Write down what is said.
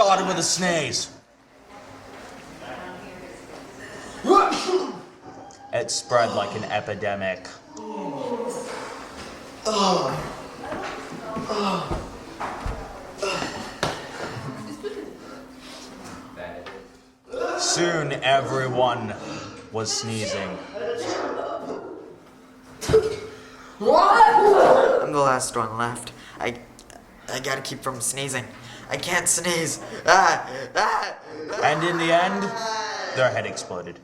started with a sneeze. It spread like an epidemic. Soon everyone was sneezing. I'm the last one left. I gotta keep from sneezing. I can't sneeze. And in the end, their head exploded.